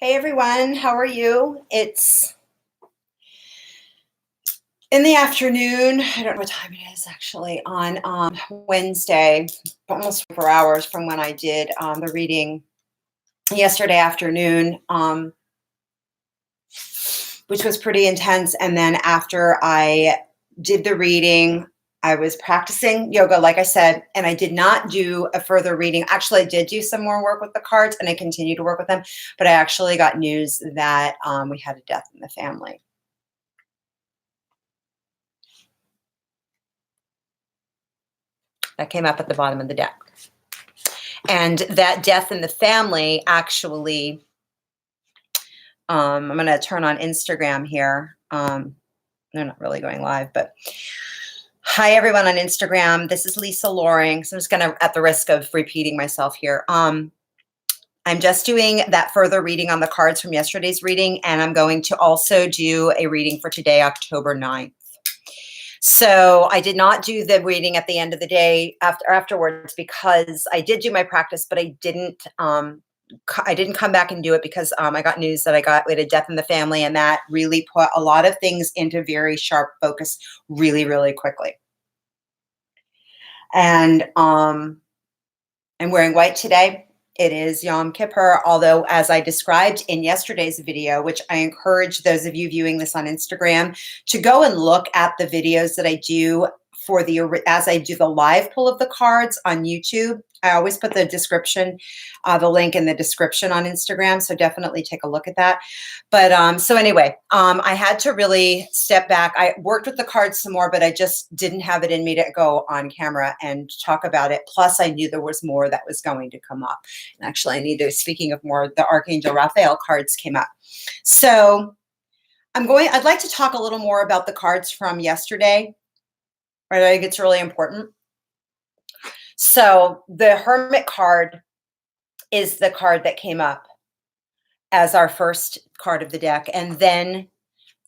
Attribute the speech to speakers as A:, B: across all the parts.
A: Hey everyone, how are you? It's in the afternoon. I don't know what time it is actually on Wednesday, almost 4 hours from when I did the reading yesterday afternoon, which was pretty intense. And then after I did the reading, I was practicing yoga, like I said, and I did not do a further reading. Actually, I did do some more work with the cards and I continue to work with them, but I actually got news that we had a death in the family. That came up at the bottom of the deck. And that death in the family actually, I'm going to turn on Instagram here. They're not really going live, but hi everyone on Instagram. This is Lisa Loring. So I'm just going to, at the risk of repeating myself here, I'm just doing that further reading on the cards from yesterday's reading, and I'm going to also do a reading for today, October 9th. So I did not do the reading at the end of the day afterwards because I did do my practice, but I didn't come back and do it because I got news that we had a death in the family, and that really put a lot of things into very sharp focus really, really quickly. And I'm wearing white today. It is Yom Kippur, although as I described in yesterday's video, which I encourage those of you viewing this on Instagram to go and look at the videos that I do as I do the live pull of the cards on YouTube. I always put the description, the link in the description on Instagram. So definitely take a look at that. But so anyway, I had to really step back. I worked with the cards some more, but I just didn't have it in me to go on camera and talk about it. Plus I knew there was more that was going to come up. And actually speaking of more, the Archangel Raphael cards came up. So I'd like to talk a little more about the cards from yesterday. Right, I think it's really important. So the Hermit card is the card that came up as our first card of the deck. And then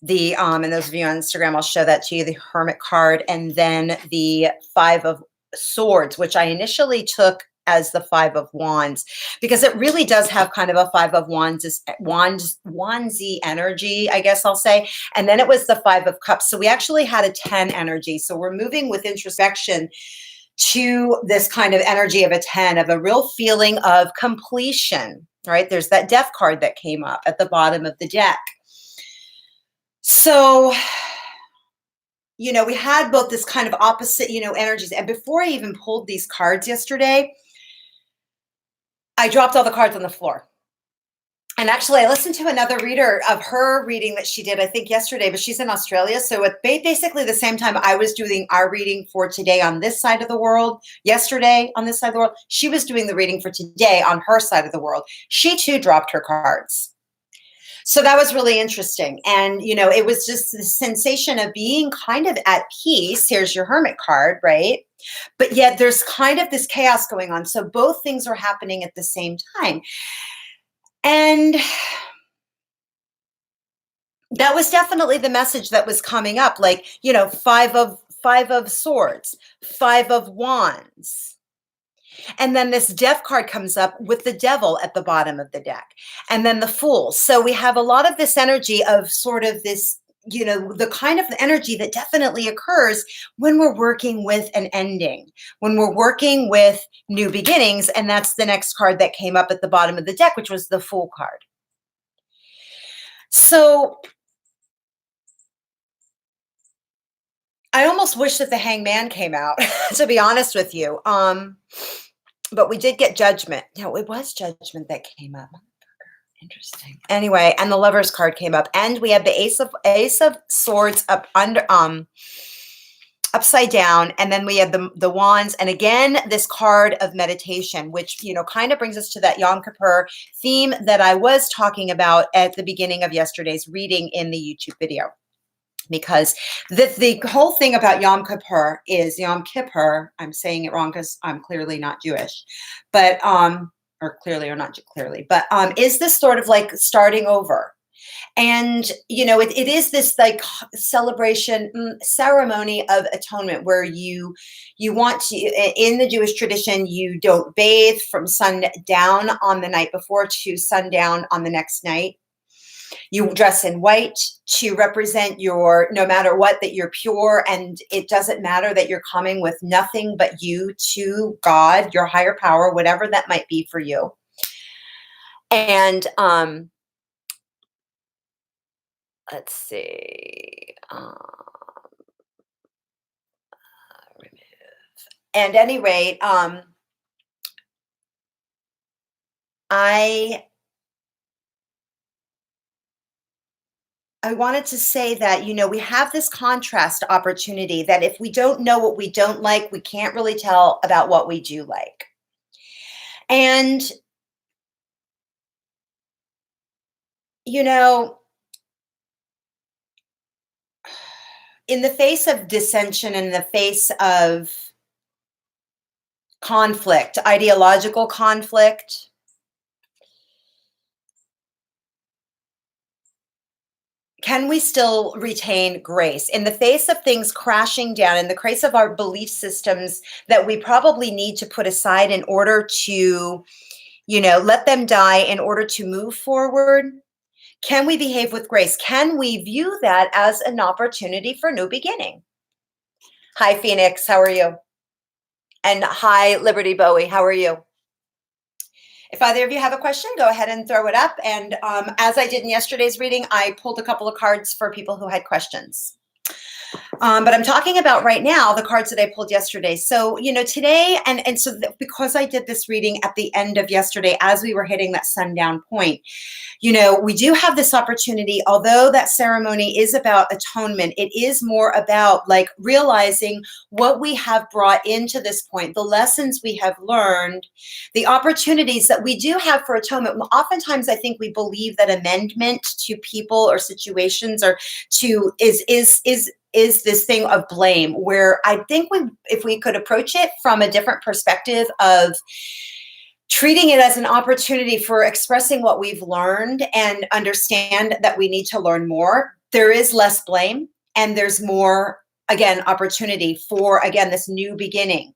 A: and those of you on Instagram, I'll show that to you, the Hermit card, and then the Five of Swords, which I initially took as the Five of Wands, because it really does have kind of a Five of Wandsy energy, I guess I'll say. And then it was the Five of Cups. So we actually had a 10 energy. So we're moving with introspection to this kind of energy of a 10, of a real feeling of completion, right? There's that Death card that came up at the bottom of the deck. So, we had both this kind of opposite, energies. And before I even pulled these cards yesterday, I dropped all the cards on the floor. And actually, I listened to another reader of her reading that she did, I think yesterday, but she's in Australia. So at basically the same time I was doing our reading for today on this side of the world, yesterday on this side of the world, she was doing the reading for today on her side of the world. She too dropped her cards. So that was really interesting. And, it was just the sensation of being kind of at peace. Here's your Hermit card, right? But yet there's kind of this chaos going on. So both things are happening at the same time. And that was definitely the message that was coming up. Like, Five of Swords, Five of Wands. And then this Death card comes up with the Devil at the bottom of the deck. And then the Fool. So we have a lot of this energy of sort of this, the kind of energy that definitely occurs when we're working with an ending, when we're working with new beginnings. And that's the next card that came up at the bottom of the deck, which was the Fool card. So I almost wish that the Hangman came out, to be honest with you. But we did get Judgment. No, it was Judgment that came up. Interesting. Anyway, and the Lover's card came up, and we had the Ace of Swords up under upside down, and then we had the Wands, and again this card of meditation, which kind of brings us to that Yom Kippur theme that I was talking about at the beginning of yesterday's reading in the YouTube video. Because the whole thing about Yom Kippur is I'm saying it wrong because I'm clearly not Jewish, but, or clearly or not clearly, but is this sort of like starting over, And, it is this like celebration, ceremony of atonement where you want to, in the Jewish tradition, you don't bathe from sundown on the night before to sundown on the next night. You dress in white to represent your, no matter what, that you're pure, and it doesn't matter that you're coming with nothing but you to God, your higher power, whatever that might be for you. And let's see. At any rate, I wanted to say that, we have this contrast opportunity that if we don't know what we don't like, we can't really tell about what we do like. And, you know, in the face of dissension, in the face of conflict, ideological conflict, can we still retain grace in the face of things crashing down, in the face of our belief systems that we probably need to put aside in order to, let them die in order to move forward? Can we behave with grace? Can we view that as an opportunity for new beginning? Hi, Phoenix. How are you? And hi, Liberty Bowie. How are you? If either of you have a question, go ahead and throw it up. And as I did in yesterday's reading, I pulled a couple of cards for people who had questions. But I'm talking about right now the cards that I pulled yesterday. So, today, and so because I did this reading at the end of yesterday, as we were hitting that sundown point, we do have this opportunity, although that ceremony is about atonement, it is more about like realizing what we have brought into this point, the lessons we have learned, the opportunities that we do have for atonement. Oftentimes, I think we believe that amendment to people or situations or to is this thing of blame, where I think if we could approach it from a different perspective of treating it as an opportunity for expressing what we've learned and understand that we need to learn more, there is less blame and there's more, again, opportunity for, again, this new beginning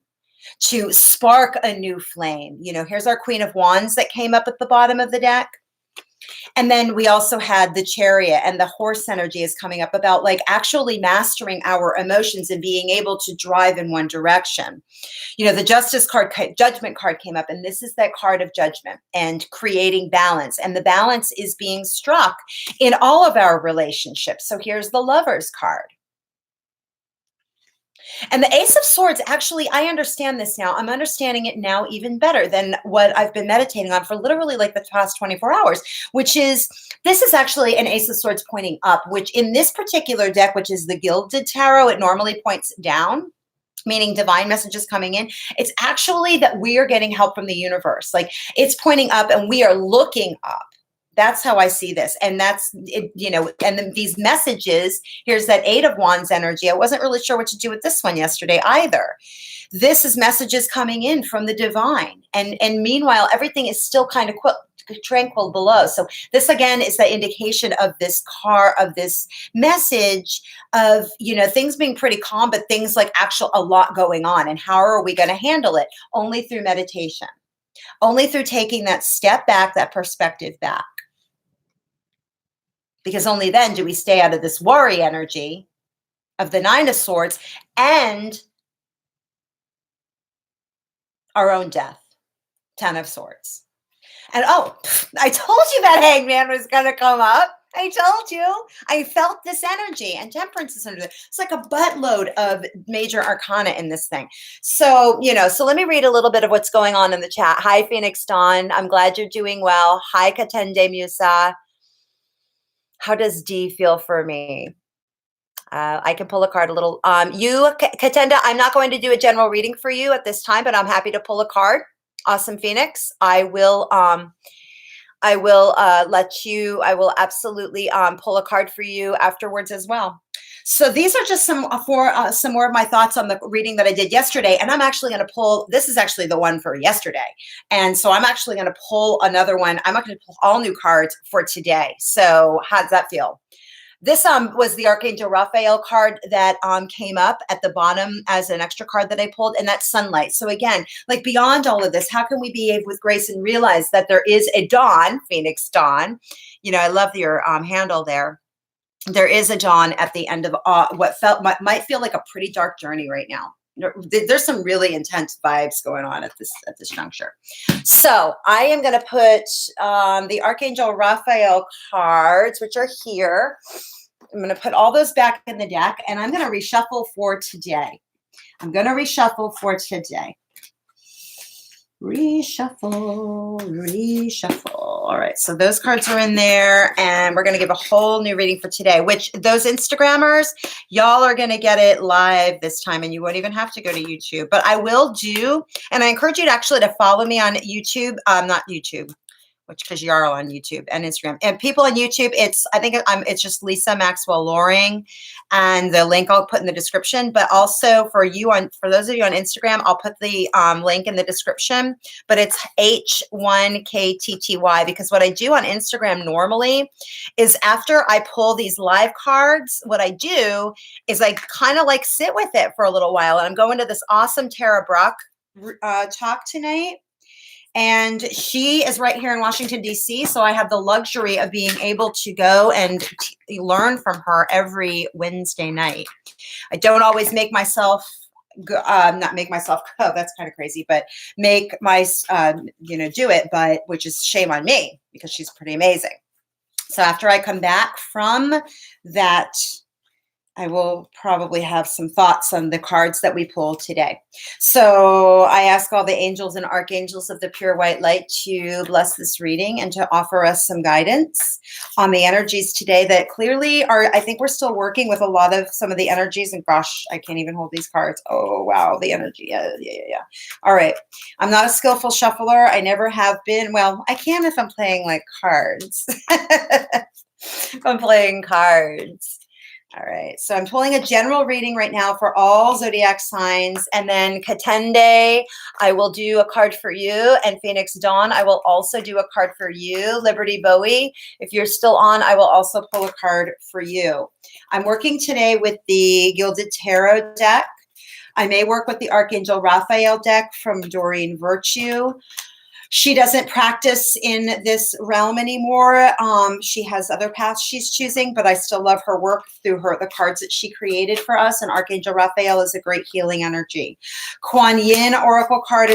A: to spark a new flame. Here's our Queen of Wands that came up at the bottom of the deck. And then we also had the Chariot, and the horse energy is coming up about like actually mastering our emotions and being able to drive in one direction. The Judgment card came up, and this is that card of judgment and creating balance. And the balance is being struck in all of our relationships. So here's the Lovers card. And the Ace of Swords, actually, I understand this now. I'm understanding it now even better than what I've been meditating on for literally like the past 24 hours, which is, this is actually an Ace of Swords pointing up, which in this particular deck, which is the Gilded Tarot, it normally points down, meaning divine messages coming in. It's actually that we are getting help from the universe. Like it's pointing up and we are looking up. That's how I see this. And that's, and then these messages, here's that Eight of Wands energy. I wasn't really sure what to do with this one yesterday either. This is messages coming in from the divine. And meanwhile, everything is still kind of tranquil below. So this again is the indication of this this message of, things being pretty calm, but things like a lot going on. And how are we going to handle it? Only through meditation, only through taking that step back, that perspective back. Because only then do we stay out of this worry energy of the Nine of Swords and our own death, Ten of Swords. And I told you that Hangman was going to come up. I told you. I felt this energy, and Temperance is under there. It's like a buttload of major arcana in this thing. So, so let me read a little bit of what's going on in the chat. Hi, Phoenix Dawn. I'm glad you're doing well. Hi, Katende Musa. How does D feel for me? I can pull a card a little. Katenda, I'm not going to do a general reading for you at this time, but I'm happy to pull a card. Awesome, Phoenix. I will let you. I will absolutely pull a card for you afterwards as well. So these are just some more of my thoughts on the reading that I did yesterday, and I'm actually going to pull. This is actually the one for yesterday, and so I'm actually going to pull another one. I'm not going to pull all new cards for today. So how does that feel? This was the Archangel Raphael card that came up at the bottom as an extra card that I pulled, and that's sunlight. So again, like beyond all of this, how can we behave with grace and realize that there is a dawn, Phoenix dawn? You know, I love your handle there. There is a dawn at the end of what might feel like a pretty dark journey right now. There's some really intense vibes going on at this juncture. So I am going to put the Archangel Raphael cards, which are here. I'm going to put all those back in the deck, and I'm going to reshuffle for today. Reshuffle. All right, so those cards are in there, and we're going to give a whole new reading for today, which those Instagrammers, y'all are going to get it live this time, and you won't even have to go to YouTube. But I will do, and I encourage you to actually to follow me on YouTube, not YouTube, because you are on YouTube and Instagram. And people on YouTube, it's just lisa.loring, and the link I'll put in the description. But also for those of you on Instagram, I'll put the link in the description. But it's H1KTTY, because what I do on Instagram normally is after I pull these live cards, what I do is I kind of like sit with it for a little while. And I'm going to this awesome Tara Brach talk tonight. And she is right here in Washington, D.C., so I have the luxury of being able to go and learn from her every Wednesday night. I don't always make myself, not make myself go, that's kind of crazy, but make my, do it, but which is shame on me because she's pretty amazing. So after I come back from that, I will probably have some thoughts on the cards that we pulled today. So I ask all the angels and archangels of the pure white light to bless this reading and to offer us some guidance on the energies today that clearly are, I think we're still working with a lot of some of the energies, and gosh, I can't even hold these cards. Oh, wow, the energy. Yeah. All right. I'm not a skillful shuffler. I never have been. Well, I can if I'm playing like cards. If I'm playing cards. All right, so I'm pulling a general reading right now for all zodiac signs, and then Katende, I will do a card for you, and Phoenix Dawn, I will also do a card for you. Liberty Bowie, if you're still on, I will also pull a card for you. I'm working today with the Gilded Tarot deck. I may work with the Archangel Raphael deck from Doreen Virtue. She doesn't practice in this realm anymore. She has other paths she's choosing, but I still love her work through the cards that she created for us. And Archangel Raphael is a great healing energy. Kuan Yin Oracle card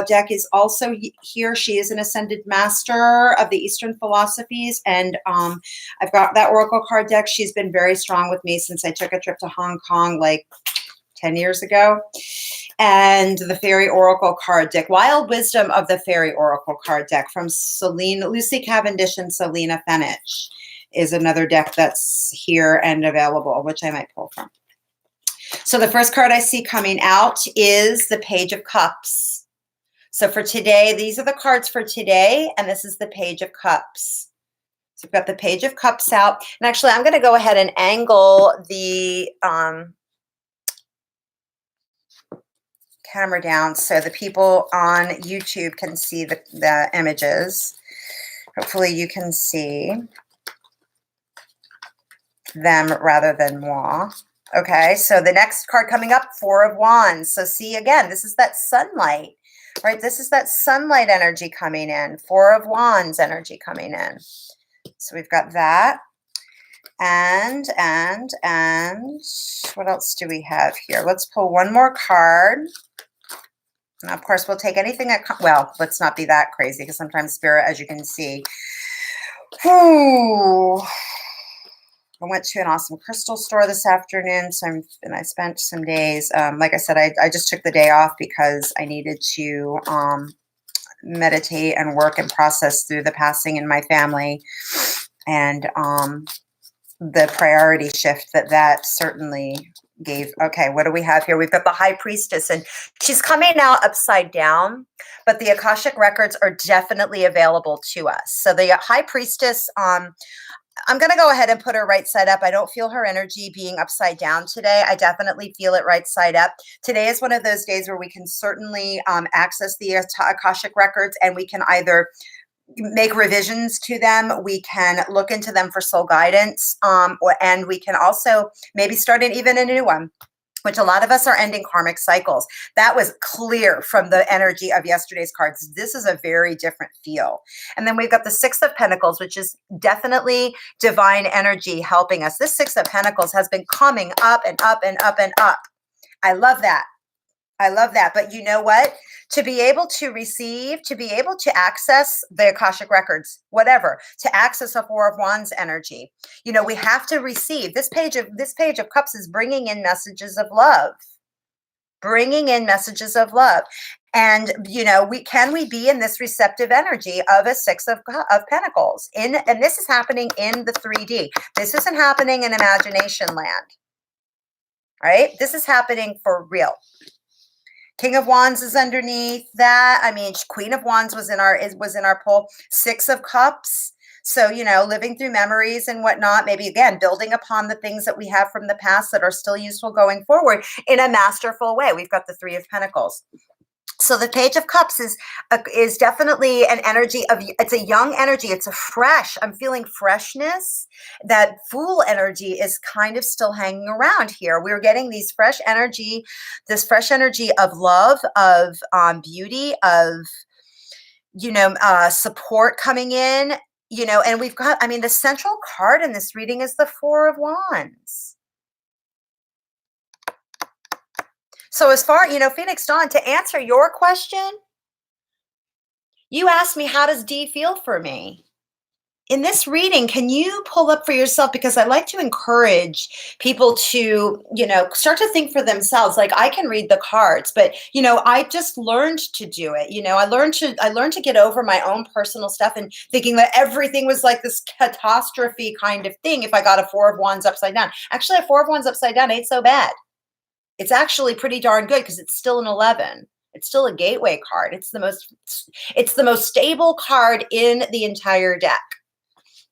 A: deck is also here. She is an ascended master of the Eastern philosophies. And I've got that Oracle card deck. She's been very strong with me since I took a trip to Hong Kong like 10 years ago. And the Fairy Oracle card deck, Wild Wisdom of the Fairy Oracle card deck from Lucy Cavendish and Selena Fenich is another deck that's here and available, which I might pull from. So the first card I see coming out is the Page of Cups. So for today, these are the cards for today, and this is the Page of Cups. So we've got the Page of Cups out. And actually, I'm going to go ahead and angle the camera down so the people on YouTube can see the images. Hopefully you can see them rather than moi. Okay, so the next card coming up, Four of Wands. So see, again, this is that sunlight, right? This is that sunlight energy coming in. Four of Wands energy coming in. So we've got that. And what else do we have here? Let's pull one more card. And of course, we'll take anything that, well, let's not be that crazy, because sometimes Spirit, as you can see, I went to an awesome crystal store this afternoon, and I spent some days. Like I said, I just took the day off because I needed to meditate and work and process through the passing in my family, and the priority shift that certainly gave. Okay, what do we have here? We've got the High Priestess, and she's coming out upside down, but the Akashic records are definitely available to us. So the High Priestess, I'm going to go ahead and put her right side up. I don't feel her energy being upside down today. I definitely feel it right side up. Today is one of those days where we can certainly access the Akashic records, and we can either make revisions to them. We can look into them for soul guidance, and we can also maybe start even a new one, which a lot of us are ending karmic cycles. That was clear from the energy of yesterday's cards. This is a very different feel. And then we've got the Six of Pentacles, which is definitely divine energy helping us. This Six of Pentacles has been coming up and up and up and up. I love that. I love that. But you know what? To be able to receive, to be able to access the Akashic records, whatever, to access a Four of Wands energy, you know, we have to receive. This page of Cups is bringing in messages of love, bringing in messages of love. And, you know, we be in this receptive energy of a Six of Pentacles and this is happening in the 3D. This isn't happening in imagination land, right? This is happening for real. King of Wands is underneath that. I mean, Queen of Wands was in our poll. Six of Cups. So, you know, living through memories and whatnot, maybe again, building upon the things that we have from the past that are still useful going forward in a masterful way. We've got the Three of Pentacles. So the Page of Cups is definitely an energy of, it's a young energy. It's a fresh, I'm feeling freshness. That Fool energy is kind of still hanging around here. We're getting these fresh energy, this fresh energy of love, of beauty, of, you know, support coming in, you know, and we've got, I mean, the central card in this reading is the Four of Wands. So as far, you know, Phoenix Dawn, to answer your question, you asked me, how does D feel for me? In this reading, can you pull up for yourself? Because I like to encourage people to, you know, start to think for themselves. Like, I can read the cards, but, you know, I just learned to do it. You know, I learned to get over my own personal stuff and thinking that everything was like this catastrophe kind of thing if I got a Four of Wands upside down. Actually, a Four of Wands upside down ain't so bad. It's actually pretty darn good because it's still an 11. It's still a gateway card. It's the most stable card in the entire deck.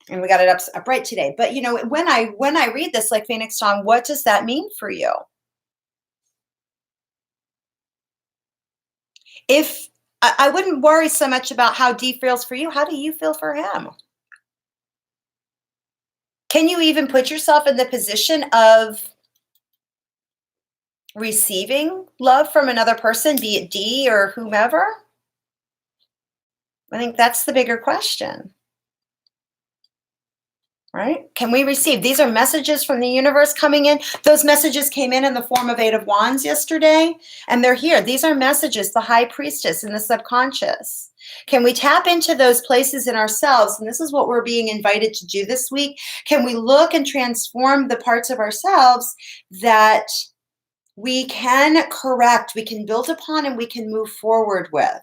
A: And we got it upright today. But you know, when I read this, like Phoenix Dawn, what does that mean for you? If I wouldn't worry so much about how D feels for you, how do you feel for him? Can you even put yourself in the position of receiving love from another person, be it D or whomever? I think that's the bigger question, right? Can we receive? These are messages from the universe coming in. Those messages came in the form of Eight of Wands yesterday, and they're here. These are messages, the High Priestess in the subconscious. Can we tap into those places in ourselves? And this is what we're being invited to do this week. Can we look and transform the parts of ourselves that we can correct, we can build upon, and we can move forward with?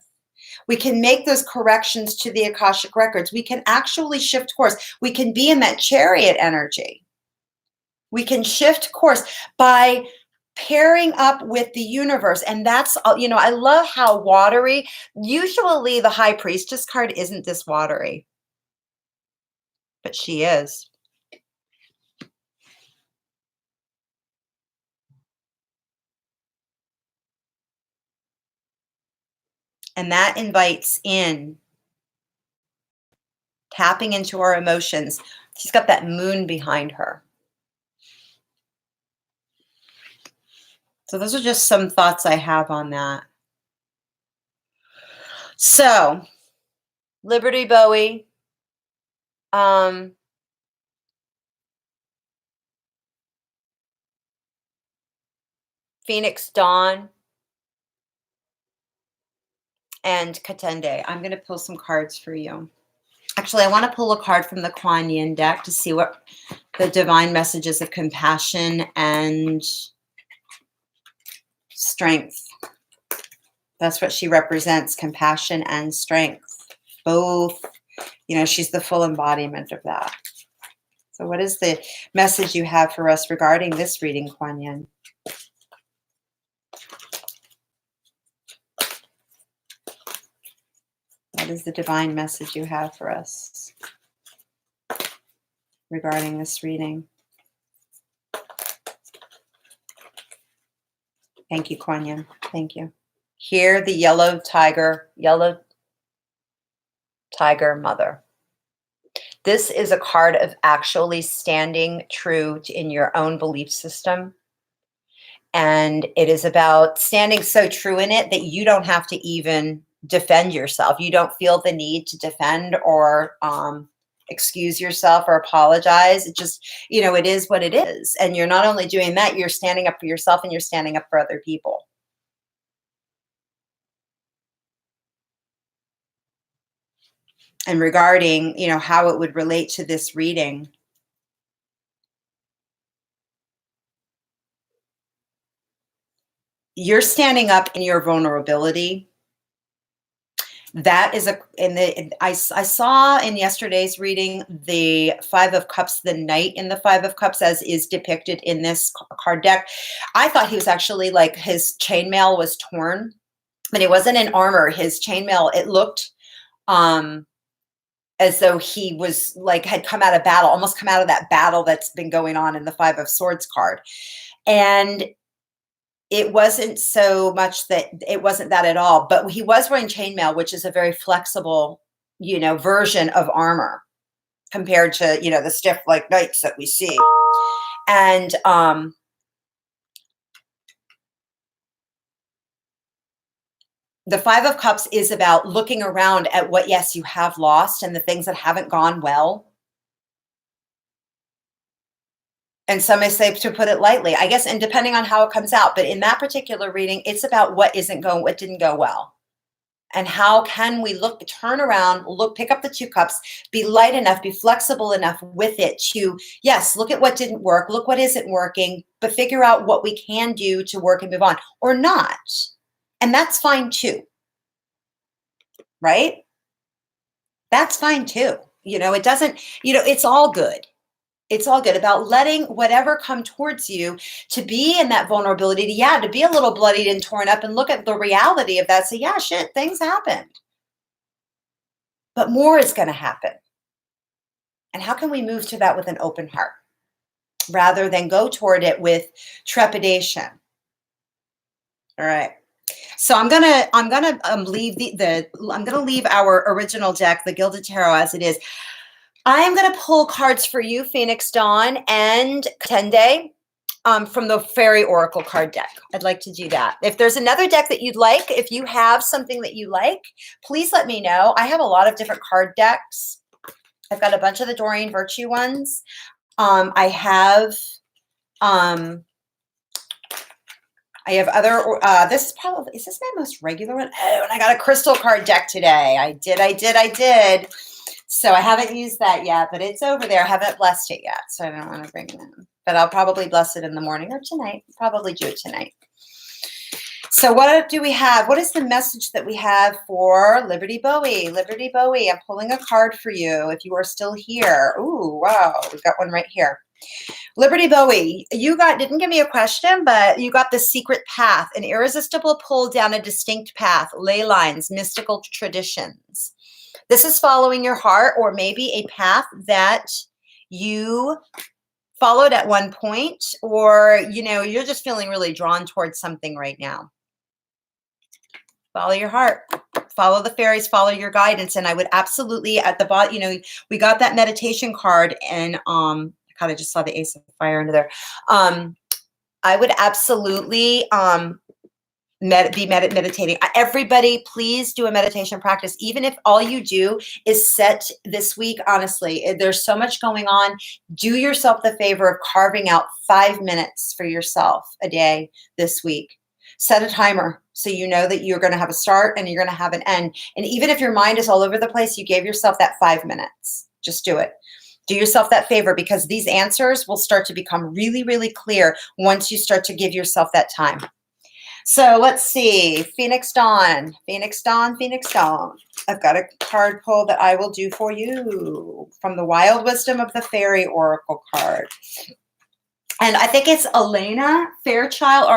A: We can make those corrections to the Akashic records. We can actually shift course. We can be in that Chariot energy. We can shift course by pairing up with the universe. And that's, you know, I love how watery, usually the High Priestess card isn't this watery, but she is. And that invites in tapping into our emotions. She's got that moon behind her. So those are just some thoughts I have on that. So, Liberty Bowie, Phoenix Dawn, and Katende. I'm going to pull some cards for you. Actually, I want to pull a card from the Kuan Yin deck to see what the divine messages of compassion and strength. That's what she represents, compassion and strength. Both, you know, she's the full embodiment of that. So what is the message you have for us regarding this reading, Kuan Yin? What is the divine message you have for us? regarding this reading. Thank you, Kuan Yin. Thank you. Here, the yellow tiger mother. This is a card of actually standing true in your own belief system. And it is about standing so true in it that you don't have to even defend yourself. You don't feel the need to defend or excuse yourself or apologize. It just, it is what it is. And you're not only doing that, you're standing up for yourself and you're standing up for other people. And regarding, how it would relate to this reading, you're standing up in your vulnerability. That is I saw in yesterday's reading the Five of Cups, the Knight in the Five of Cups, as is depicted in this card deck. I thought he was actually like his chainmail was torn, but it wasn't in armor. His chainmail, it looked as though he was like had come out of battle, almost come out of that battle that's been going on in the Five of Swords card. And it wasn't so much that it wasn't that at all, but he was wearing chainmail, which is a very flexible, version of armor compared to, the stiff like knights that we see. And the Five of Cups is about looking around at what, yes, you have lost and the things that haven't gone well. And some may say, to put it lightly, I guess, and depending on how it comes out, but in that particular reading, it's about what didn't go well. And how can we turn around, pick up the two cups, be light enough, be flexible enough with it to, yes, look at what didn't work, look what isn't working, but figure out what we can do to work and move on or not. And that's fine too. Right? That's fine too. It doesn't, it's all good. It's all good about letting whatever come towards you to be in that vulnerability, to be a little bloodied and torn up and look at the reality of that. Say, yeah, shit, things happened. But more is going to happen. And how can we move to that with an open heart rather than go toward it with trepidation? All right. So I'm gonna leave I'm gonna leave our original deck, the Gilded Tarot, as it is. I am going to pull cards for you, Phoenix Dawn and Tende, from the Fairy Oracle card deck. I'd like to do that. If there's another deck that you'd like, if you have something that you like, please let me know. I have a lot of different card decks. I've got a bunch of the Doreen Virtue ones. I have other, is this my most regular one? Oh, and I got a crystal card deck today. I did. So I haven't used that yet, but it's over there. I haven't blessed it yet, so I don't want to bring it in. But I'll probably bless it in the morning or tonight. Probably do it tonight. So what do we have? What is the message that we have for Liberty Bowie? Liberty Bowie, I'm pulling a card for you if you are still here. Ooh, wow. We've got one right here. Liberty Bowie, you didn't give me a question, but you got the secret path, an irresistible pull down a distinct path, ley lines, mystical traditions. This is following your heart, or maybe a path that you followed at one point, or, you're just feeling really drawn towards something right now. Follow your heart, follow the fairies, follow your guidance. And I would absolutely at the bottom, we got that meditation card, and I kind of just saw the Ace of Fire under there. I would absolutely be meditating. Everybody, please do a meditation practice. Even if all you do is set this week, honestly, there's so much going on. Do yourself the favor of carving out 5 minutes for yourself a day this week. Set a timer so you know that you're going to have a start and you're going to have an end. And even if your mind is all over the place, you gave yourself that 5 minutes. Just do it. Do yourself that favor, because these answers will start to become really, really clear once you start to give yourself that time. So let's see, Phoenix Dawn, Phoenix Dawn, Phoenix Dawn. I've got a card pull that I will do for you from the Wild Wisdom of the Fairy Oracle card. And I think it's Alana Fairchild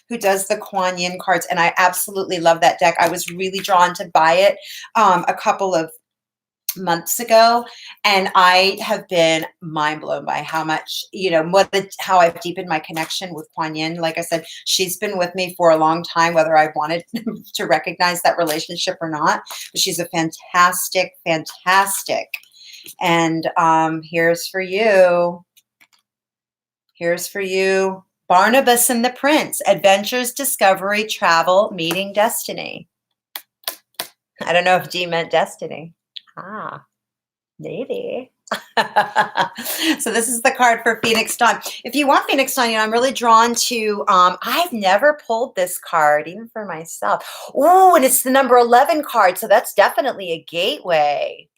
A: who does the Kuan Yin cards. And I absolutely love that deck. I was really drawn to buy it a couple of months ago, and I have been mind blown by how much, how I've deepened my connection with Kuan Yin. Like I said, she's been with me for a long time, whether I wanted to recognize that relationship or not. But she's a fantastic, fantastic. And here's for you. Here's for you. Barnabas and the Prince, Adventures, Discovery, Travel, Meeting Destiny. I don't know if D meant destiny. Ah, maybe. So this is the card for Phoenix Dawn. If you want Phoenix Dawn, I'm really drawn to, I've never pulled this card, even for myself. Oh, and it's the number 11 card. So that's definitely a gateway.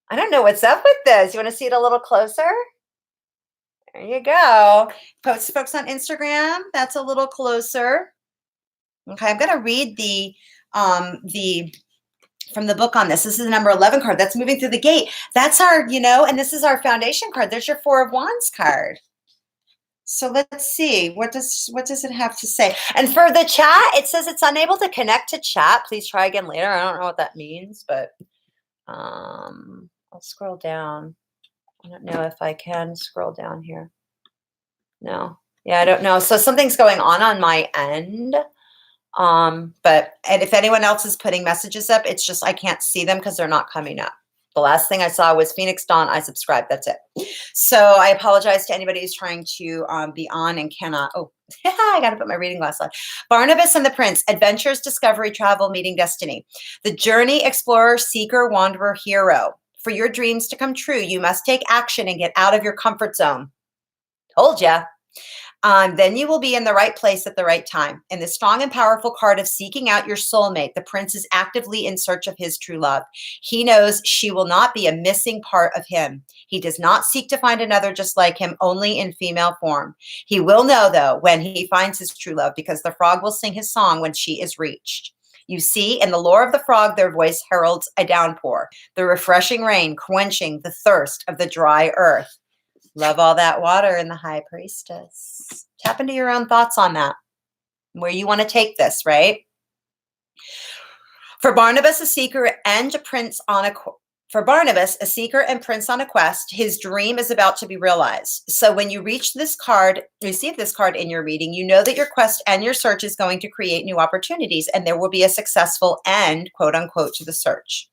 A: I don't know what's up with this. You want to see it a little closer? There you go. Post folks on Instagram. That's a little closer. Okay, I'm going to read the from the book on this. This is the number 11 card. That's moving through the gate. That's our, and this is our foundation card. There's your 4 of Wands card. So let's see. What does it have to say? And for the chat, it says it's unable to connect to chat. Please try again later. I don't know what that means, but I'll scroll down. I don't know if I can scroll down here. No. Yeah, I don't know. So something's going on my end. And if anyone else is putting messages up, it's just I can't see them because they're not coming up. The last thing I saw was Phoenix Dawn. I subscribed. That's it. So I apologize to anybody who's trying to be on and cannot. Oh, I got to put my reading glass on. Barnabas and the Prince, Adventures, Discovery, Travel, Meeting Destiny. The journey, explorer, seeker, wanderer, hero. For your dreams to come true, you must take action and get out of your comfort zone. Told ya. Then you will be in the right place at the right time. In the strong and powerful card of seeking out your soulmate, the prince is actively in search of his true love. He knows she will not be a missing part of him. He does not seek to find another just like him, only in female form. He will know, though, when he finds his true love, because the frog will sing his song when she is reached. You see, in the lore of the frog, their voice heralds a downpour, the refreshing rain quenching the thirst of the dry earth. Love all that water in the High Priestess. Tap into your own thoughts on that, where you want to take this, right? For Barnabas, a seeker and prince on a quest, his dream is about to be realized. So when you receive this card in your reading, you know that your quest and your search is going to create new opportunities, and there will be a successful end, quote unquote, to the search.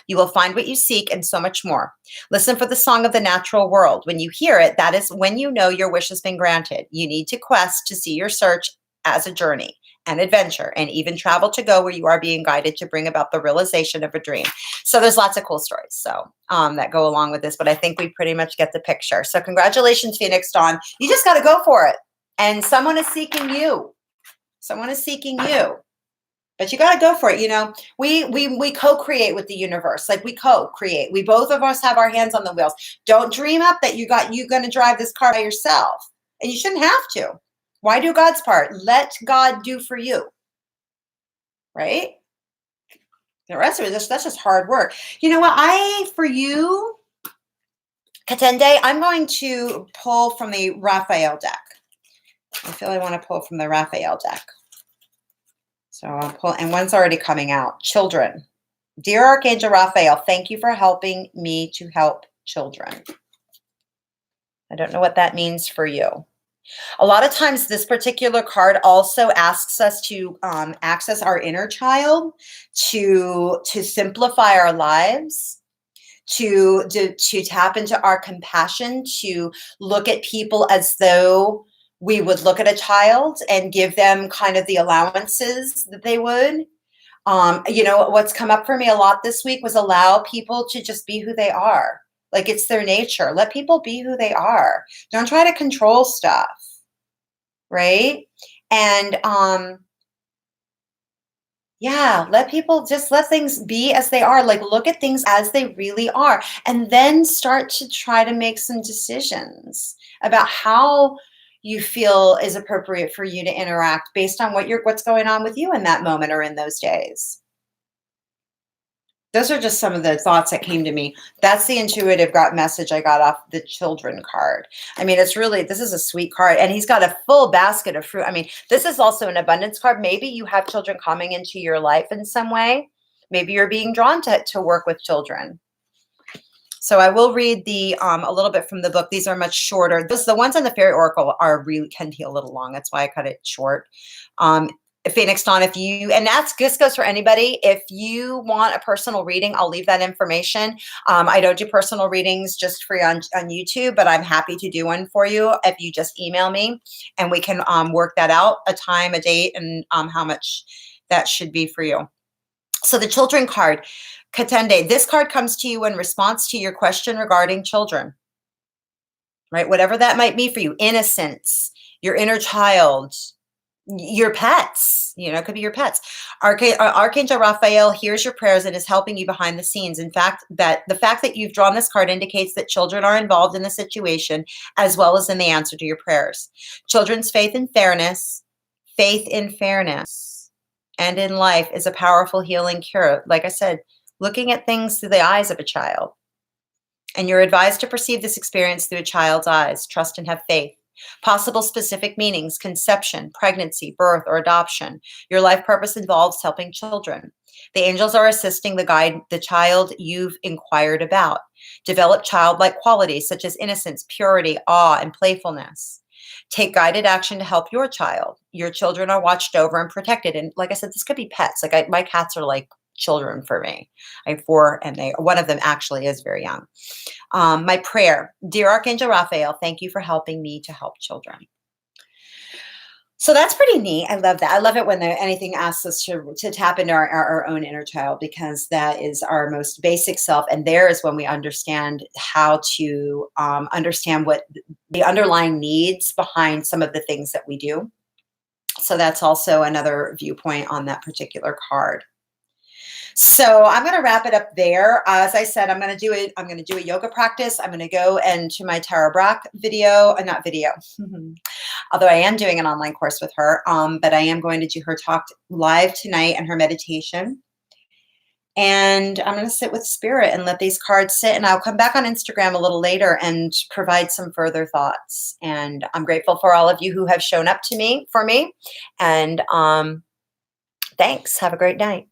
A: You will find what you seek and so much more. Listen for the song of the natural world. When you hear it, that is when you know your wish has been granted. You need to quest to see your search as a journey, an adventure, and even travel to go where you are being guided to bring about the realization of a dream. So there's lots of cool stories that go along with this, but I think we pretty much get the picture. So congratulations, Phoenix Dawn. You just got to go for it. And someone is seeking you. Someone is seeking you. But you got to go for it. We co-create with the universe. Like we co-create. We both of us have our hands on the wheels. Don't dream up that you're going to drive this car by yourself. And you shouldn't have to. Why do God's part? Let God do for you. Right? The rest of it, that's just hard work. You know what? For you, Katende, I'm going to pull from the Raphael deck. I feel I want to pull from the Raphael deck. So I'll pull, and one's already coming out. Children. Dear Archangel Raphael, thank you for helping me to help children. I don't know what that means for you. A lot of times this particular card also asks us to access our inner child, to simplify our lives, to tap into our compassion, to look at people as though we would look at a child and give them kind of the allowances that they would. What's come up for me a lot this week was allow people to just be who they are. Like it's their nature. let people be who they are. Don't try to control stuff. Right? And let people just let things be as they are. Like look at things as they really are. And then start to try to make some decisions about how you feel is appropriate for you to interact based on what's going on with you in that moment or in those days. Those are just some of the thoughts that came to me. That's the intuitive message I got off the children card. I mean, this is a sweet card, and he's got a full basket of fruit. I mean, this is also an abundance card. Maybe you have children coming into your life in some way. Maybe you're being drawn to work with children. So I will read the a little bit from the book. These are much shorter. The ones on the Fairy Oracle are really can be a little long. That's why I cut it short. Um, Phoenix Dawn, if you, and this goes for anybody, if you want a personal reading, I'll leave that information. I don't do personal readings just free on YouTube, but I'm happy to do one for you if you just email me, and we can work that out, a time, a date, and how much that should be for you. So the children card, Katende, this card comes to you in response to your question regarding children, right? Whatever that might be for you, innocence, your inner child, your pets, it could be your pets. Archangel Raphael hears your prayers and is helping you behind the scenes. In fact, the fact that you've drawn this card indicates that children are involved in the situation as well as in the answer to your prayers. Children's faith in fairness, and in life is a powerful healing cure. Like I said, looking at things through the eyes of a child. And you're advised to perceive this experience through a child's eyes. Trust and have faith. Possible specific meanings: conception, pregnancy, birth, or adoption. Your life purpose involves helping children. The angels are assisting the child you've inquired about. Develop childlike qualities such as innocence, purity, awe, and playfulness. Take guided action to help your child. Your children are watched over and protected. And like I said, this could be pets. Like my cats are like children for me. I have 4, and one of them actually is very young. My prayer: dear Archangel Raphael, thank you for helping me to help children. So that's pretty neat. I love that. I love it when anything asks us to tap into our own inner child, because that is our most basic self. And there is when we understand how to understand what the underlying needs behind some of the things that we do. So that's also another viewpoint on that particular card. So I'm going to wrap it up there. As I said, I'm going to do a yoga practice. I'm going to go into my Tara Brach video, not video, although I am doing an online course with her, but I am going to do her talk live tonight and her meditation. And I'm going to sit with spirit and let these cards sit. And I'll come back on Instagram a little later and provide some further thoughts. And I'm grateful for all of you who have shown up for me. And thanks. Have a great night.